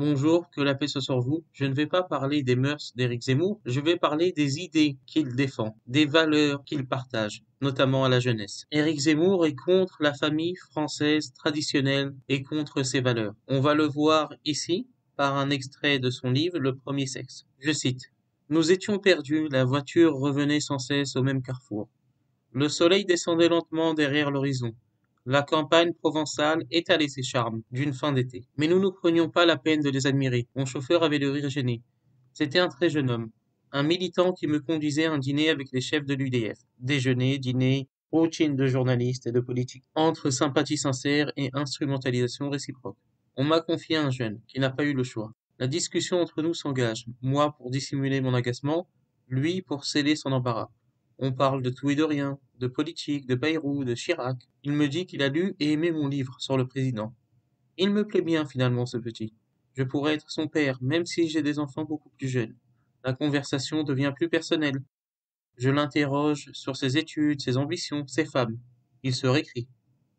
Bonjour, que la paix soit sur vous. Je ne vais pas parler des mœurs d'Éric Zemmour, je vais parler des idées qu'il défend, des valeurs qu'il partage, notamment à la jeunesse. Éric Zemmour est contre la famille française traditionnelle et contre ses valeurs. On va le voir ici par un extrait de son livre Le Premier Sexe. Je cite. Nous étions perdus, la voiture revenait sans cesse au même carrefour. Le soleil descendait lentement derrière l'horizon. La campagne provençale étalait ses charmes d'une fin d'été. Mais nous ne prenions pas la peine de les admirer. Mon chauffeur avait le rire gêné. C'était un très jeune homme, un militant qui me conduisait à un dîner avec les chefs de l'UDF. Déjeuner, dîner, routine de journalistes et de politiques. Entre sympathie sincère et instrumentalisation réciproque. On m'a confié un jeune qui n'a pas eu le choix. La discussion entre nous s'engage, moi pour dissimuler mon agacement, lui pour sceller son embarras. On parle de tout et de rien, de politique, de Bayrou, de Chirac. Il me dit qu'il a lu et aimé mon livre sur le président. Il me plaît bien finalement ce petit. Je pourrais être son père, même si j'ai des enfants beaucoup plus jeunes. La conversation devient plus personnelle. Je l'interroge sur ses études, ses ambitions, ses femmes. Il se récrie.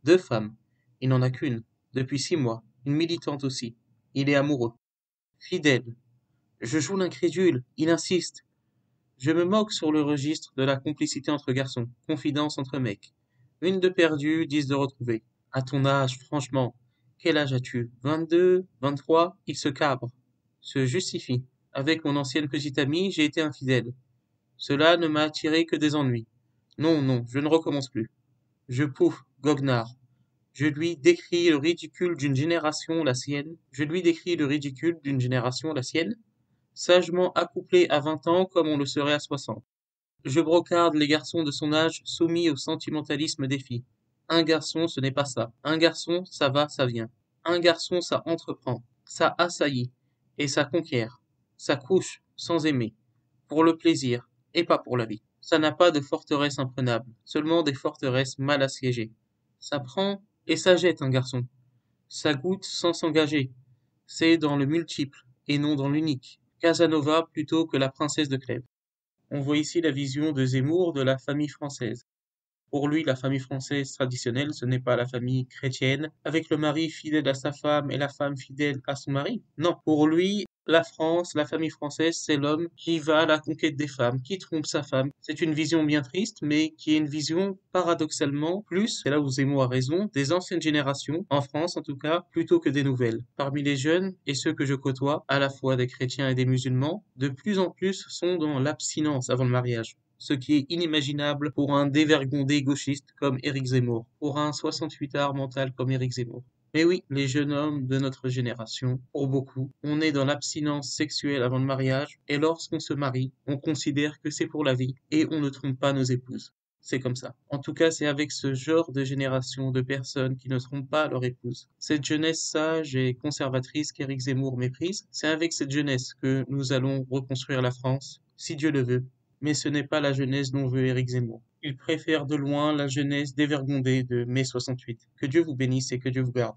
2 femmes. Il n'en a qu'une. Depuis 6 mois. Une militante aussi. Il est amoureux. Fidèle. Je joue l'incrédule. Il insiste. Je me moque sur le registre de la complicité entre garçons, confidence entre mecs. Une de perdue, 10 de retrouvée. À ton âge, franchement, quel âge as-tu? 22, 23? Il se cabre, se justifie. Avec mon ancienne petite amie, j'ai été infidèle. Cela ne m'a attiré que des ennuis. Non, non, je ne recommence plus. Je pouffe, goguenard. Je lui décris le ridicule d'une génération, la sienne. Je lui décris le ridicule d'une génération, la sienne, sagement accouplé à 20 ans comme on le serait à 60. Je brocarde les garçons de son âge soumis au sentimentalisme des filles. Un garçon, ce n'est pas ça. Un garçon, ça va, ça vient. Un garçon, ça entreprend, ça assaillit, et ça conquiert. Ça couche, sans aimer, pour le plaisir, et pas pour la vie. Ça n'a pas de forteresse imprenable, seulement des forteresses mal assiégées. Ça prend et ça jette un garçon. Ça goûte sans s'engager. C'est dans le multiple, et non dans l'unique. Casanova plutôt que la princesse de Clèves. On voit ici la vision de Zemmour de la famille française. Pour lui, la famille française traditionnelle, ce n'est pas la famille chrétienne, avec le mari fidèle à sa femme et la femme fidèle à son mari. Non, pour lui, la France, la famille française, c'est l'homme qui va à la conquête des femmes, qui trompe sa femme. C'est une vision bien triste, mais qui est une vision paradoxalement plus, c'est là où Zemmour a raison, des anciennes générations, en France en tout cas, plutôt que des nouvelles. Parmi les jeunes et ceux que je côtoie, à la fois des chrétiens et des musulmans, de plus en plus sont dans l'abstinence avant le mariage, ce qui est inimaginable pour un dévergondé gauchiste comme Éric Zemmour, pour un 68ard mental comme Éric Zemmour. Mais oui, les jeunes hommes de notre génération, pour beaucoup, on est dans l'abstinence sexuelle avant le mariage, et lorsqu'on se marie, on considère que c'est pour la vie, et on ne trompe pas nos épouses. C'est comme ça. En tout cas, c'est avec ce genre de génération de personnes qui ne trompent pas leur épouse, cette jeunesse sage et conservatrice qu'Éric Zemmour méprise, c'est avec cette jeunesse que nous allons reconstruire la France, si Dieu le veut. Mais ce n'est pas la jeunesse dont veut Éric Zemmour. Il préfère de loin la jeunesse dévergondée de mai 68. Que Dieu vous bénisse et que Dieu vous garde.